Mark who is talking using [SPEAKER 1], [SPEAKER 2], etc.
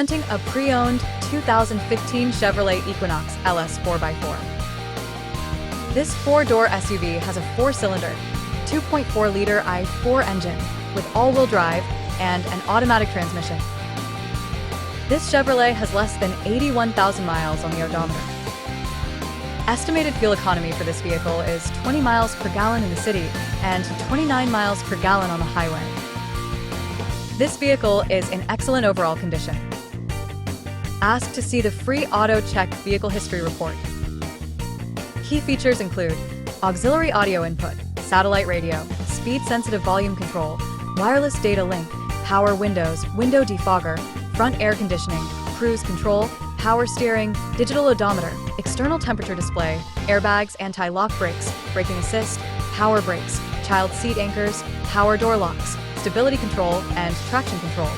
[SPEAKER 1] Presenting a pre-owned 2015 Chevrolet Equinox LS 4x4. This four-door SUV has a four-cylinder, 2.4-liter i4 engine with all-wheel drive and an automatic transmission. This Chevrolet has less than 81,000 miles on the odometer. Estimated fuel economy for this vehicle is 20 miles per gallon in the city and 29 miles per gallon on the highway. This vehicle is in excellent overall condition. Ask to see the free Auto Check Vehicle History Report. Key features include auxiliary audio input, satellite radio, speed-sensitive volume control, wireless data link, power windows, window defogger, front air conditioning, cruise control, power steering, digital odometer, external temperature display, airbags, anti-lock brakes, braking assist, power brakes, child seat anchors, power door locks, stability control, and traction control.